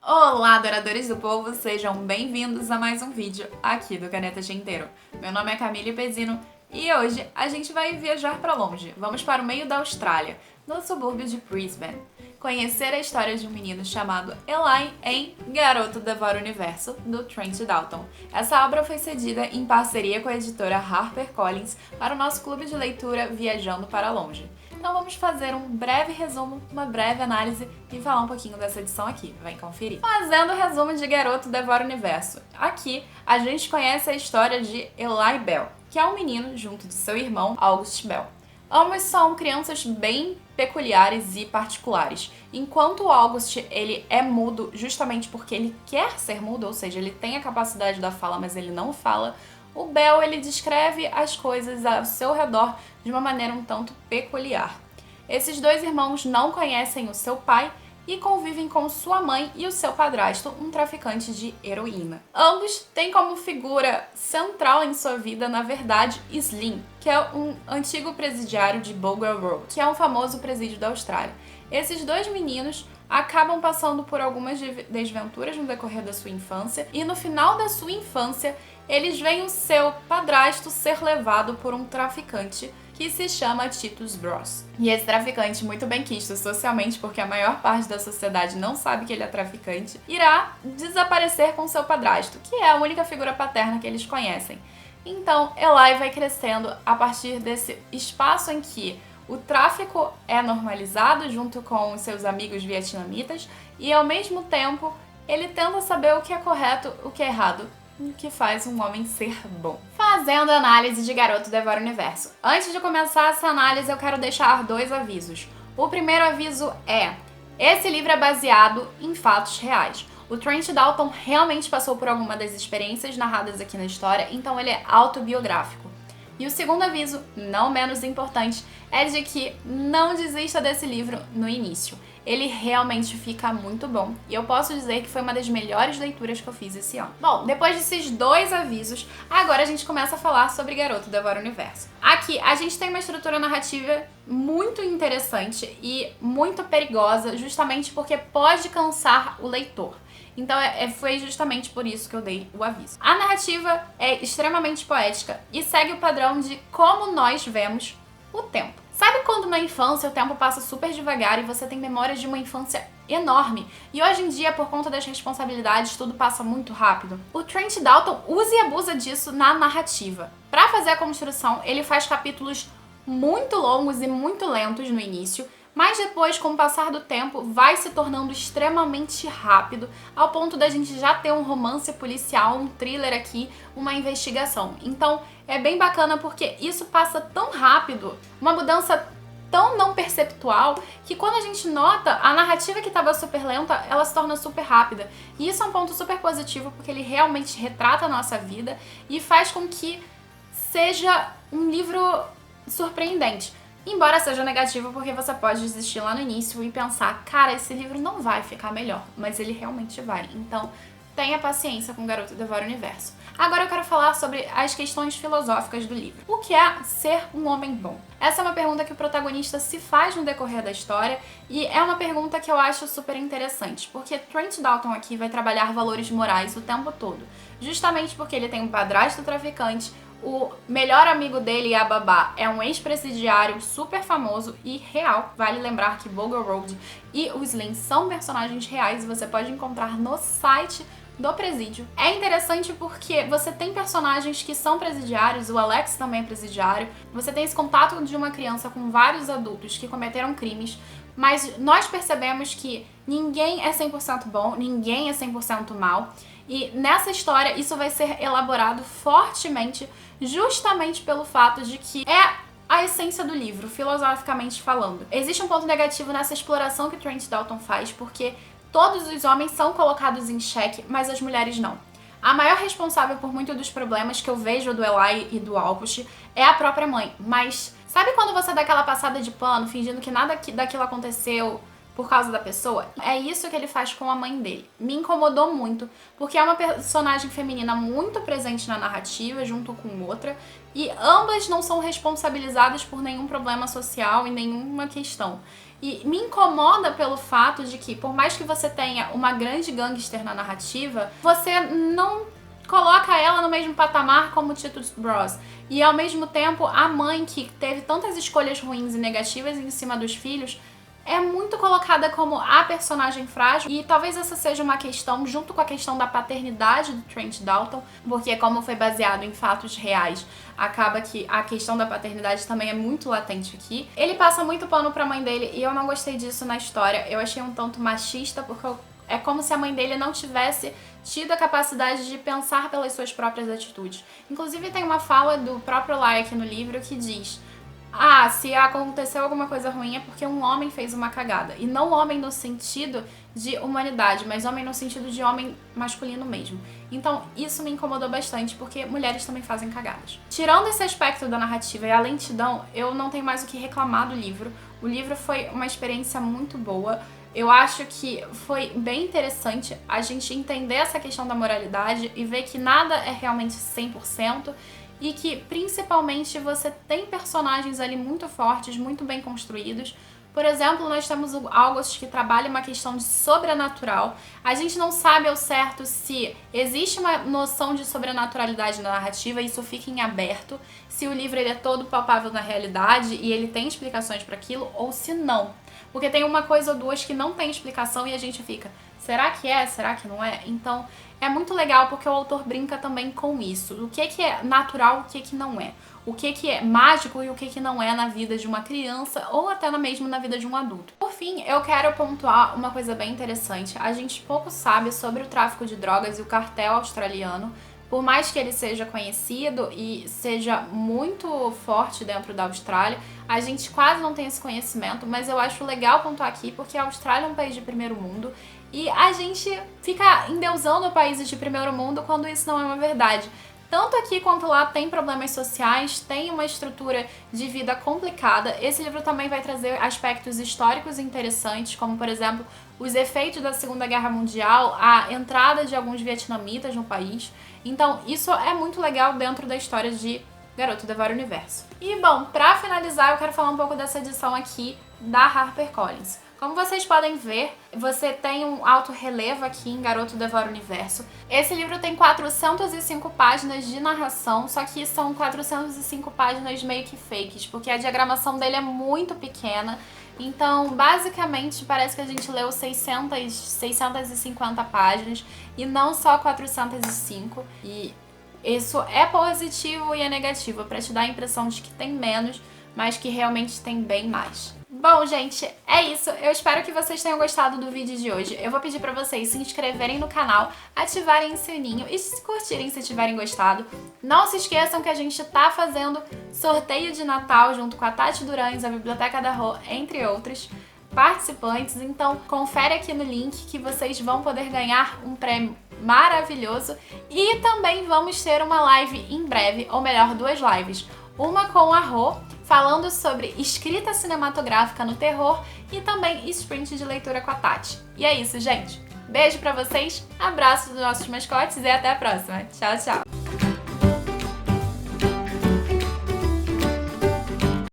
Olá, adoradores do povo, sejam bem-vindos a mais um vídeo aqui do Caneta Genteiro. Meu nome é Camille Pezino e hoje a gente vai viajar para longe. Vamos para o meio da Austrália, no subúrbio de Brisbane, conhecer a história de um menino chamado Eli em Garoto Devora o Universo, do Trent Dalton. Essa obra foi cedida em parceria com a editora HarperCollins para o nosso clube de leitura Viajando para Longe. Então vamos fazer um breve resumo, uma breve análise e falar um pouquinho dessa edição aqui. Vem conferir. Fazendo o resumo de Garoto Devora o Universo. Aqui a gente conhece a história de Eli Bell, que é um menino junto de seu irmão August Bell. Ambos são crianças bem peculiares e particulares. Enquanto o August ele é mudo justamente porque ele quer ser mudo, ou seja, ele tem a capacidade da fala, mas ele não fala, o Bell ele descreve as coisas ao seu redor de uma maneira um tanto peculiar. Esses dois irmãos não conhecem o seu pai e convivem com sua mãe e o seu padrasto, um traficante de heroína. Ambos têm como figura central em sua vida, na verdade, Slim, que é um antigo presidiário de Bogor Road, que é um famoso presídio da Austrália. Esses dois meninos acabam passando por algumas desventuras no decorrer da sua infância e no final da sua infância eles veem o seu padrasto ser levado por um traficante que se chama Titus Bros. E esse traficante, muito bem quisto socialmente, porque a maior parte da sociedade não sabe que ele é traficante, irá desaparecer com seu padrasto, que é a única figura paterna que eles conhecem. Então, Eli vai crescendo a partir desse espaço em que o tráfico é normalizado junto com seus amigos vietnamitas e, ao mesmo tempo, ele tenta saber o que é correto, o que é errado, o que faz um homem ser bom. Fazendo análise de Garoto Devora o Universo. Antes de começar essa análise, eu quero deixar dois avisos. O primeiro aviso é: esse livro é baseado em fatos reais. O Trent Dalton realmente passou por alguma das experiências narradas aqui na história, então ele é autobiográfico. E o segundo aviso, não menos importante, é de que não desista desse livro no início. Ele realmente fica muito bom e eu posso dizer que foi uma das melhores leituras que eu fiz esse ano. Bom, depois desses dois avisos, agora a gente começa a falar sobre Garoto Devora o Universo. Aqui a gente tem uma estrutura narrativa muito interessante e muito perigosa, justamente porque pode cansar o leitor. Então foi justamente por isso que eu dei o aviso. A narrativa é extremamente poética e segue o padrão de como nós vemos o tempo. Sabe quando na infância o tempo passa super devagar e você tem memórias de uma infância enorme? E hoje em dia, por conta das responsabilidades, tudo passa muito rápido? O Trent Dalton usa e abusa disso na narrativa. Para fazer a construção, ele faz capítulos muito longos e muito lentos no início, mas depois, com o passar do tempo, vai se tornando extremamente rápido, ao ponto da gente já ter um romance policial, um thriller aqui, uma investigação. Então, é bem bacana porque isso passa tão rápido, uma mudança tão não perceptual, que quando a gente nota, a narrativa que estava super lenta, ela se torna super rápida. E isso é um ponto super positivo, porque ele realmente retrata a nossa vida e faz com que seja um livro surpreendente. Embora seja negativo, porque você pode desistir lá no início e pensar, cara, esse livro não vai ficar melhor, mas ele realmente vai. Então, tenha paciência com Garoto Devora o Universo. Agora eu quero falar sobre as questões filosóficas do livro. O que é ser um homem bom? Essa é uma pergunta que o protagonista se faz no decorrer da história e é uma pergunta que eu acho super interessante, porque Trent Dalton aqui vai trabalhar valores morais o tempo todo, justamente porque ele tem um padrasto traficante. O melhor amigo dele, a babá, é um ex-presidiário super famoso e real. Vale lembrar que Bogor Road e o Slim são personagens reais e você pode encontrar no site do presídio. É interessante porque você tem personagens que são presidiários, o Alex também é presidiário, você tem esse contato de uma criança com vários adultos que cometeram crimes, mas nós percebemos que ninguém é 100% bom, ninguém é 100% mal. E nessa história isso vai ser elaborado fortemente, justamente pelo fato de que é a essência do livro, filosoficamente falando. Existe um ponto negativo nessa exploração que Trent Dalton faz, porque todos os homens são colocados em xeque, mas as mulheres não. A maior responsável por muitos dos problemas que eu vejo do Eli e do August é a própria mãe, mas sabe quando você dá aquela passada de pano, fingindo que nada daquilo aconteceu, por causa da pessoa. É isso que ele faz com a mãe dele. Me incomodou muito, porque é uma personagem feminina muito presente na narrativa, junto com outra, e ambas não são responsabilizadas por nenhum problema social e nenhuma questão. E me incomoda pelo fato de que, por mais que você tenha uma grande gangster na narrativa, você não coloca ela no mesmo patamar como Titus Bros. E ao mesmo tempo, a mãe, que teve tantas escolhas ruins e negativas em cima dos filhos, é muito colocada como a personagem frágil, e talvez essa seja uma questão, junto com a questão da paternidade do Trent Dalton, porque como foi baseado em fatos reais, acaba que a questão da paternidade também é muito latente aqui. Ele passa muito pano pra mãe dele, e eu não gostei disso na história. Eu achei um tanto machista, porque é como se a mãe dele não tivesse tido a capacidade de pensar pelas suas próprias atitudes. Inclusive tem uma fala do próprio Lai aqui no livro que diz: se aconteceu alguma coisa ruim é porque um homem fez uma cagada. E não homem no sentido de humanidade, mas homem no sentido de homem masculino mesmo. Então isso me incomodou bastante, porque mulheres também fazem cagadas. Tirando esse aspecto da narrativa e a lentidão, eu não tenho mais o que reclamar do livro. O livro foi uma experiência muito boa. Eu acho que foi bem interessante a gente entender essa questão da moralidade e ver que nada é realmente 100%, e que principalmente você tem personagens ali muito fortes, muito bem construídos. Por exemplo, nós temos o August, que trabalha uma questão de sobrenatural. A gente não sabe ao certo se existe uma noção de sobrenaturalidade na narrativa, isso fica em aberto, se o livro ele é todo palpável na realidade e ele tem explicações para aquilo, ou se não. Porque tem uma coisa ou duas que não tem explicação e a gente fica, será que é? Será que não é? Então é muito legal porque o autor brinca também com isso. O que é natural, o que não é. O que é mágico e o que não é na vida de uma criança ou até mesmo na vida de um adulto. Por fim, eu quero pontuar uma coisa bem interessante. A gente pouco sabe sobre o tráfico de drogas e o cartel australiano. Por mais que ele seja conhecido e seja muito forte dentro da Austrália, a gente quase não tem esse conhecimento, mas eu acho legal pontuar aqui porque a Austrália é um país de primeiro mundo e a gente fica endeusando países de primeiro mundo quando isso não é uma verdade. Tanto aqui quanto lá tem problemas sociais, tem uma estrutura de vida complicada. Esse livro também vai trazer aspectos históricos interessantes, como, por exemplo, os efeitos da Segunda Guerra Mundial, a entrada de alguns vietnamitas no país. Então, isso é muito legal dentro da história de Garoto Devora o Universo. E, bom, pra finalizar, eu quero falar um pouco dessa edição aqui da HarperCollins. Como vocês podem ver, você tem um alto relevo aqui em Garoto Devora o Universo. Esse livro tem 405 páginas de narração, só que são 405 páginas meio que fakes, porque a diagramação dele é muito pequena. Então, basicamente, parece que a gente leu 650 páginas e não só 405. E isso é positivo e é negativo, para te dar a impressão de que tem menos, mas que realmente tem bem mais. Bom, gente, é isso. Eu espero que vocês tenham gostado do vídeo de hoje. Eu vou pedir pra vocês se inscreverem no canal, ativarem o sininho e se curtirem se tiverem gostado. Não se esqueçam que a gente tá fazendo sorteio de Natal junto com a Tati Durães, a Biblioteca da Rô, entre outros participantes. Então, confere aqui no link que vocês vão poder ganhar um prêmio maravilhoso. E também vamos ter uma live em breve, ou melhor, duas lives. Uma com a Rô, falando sobre escrita cinematográfica no terror, e também sprint de leitura com a Tati. E é isso, gente. Beijo pra vocês, abraço dos nossos mascotes e até a próxima. Tchau, tchau!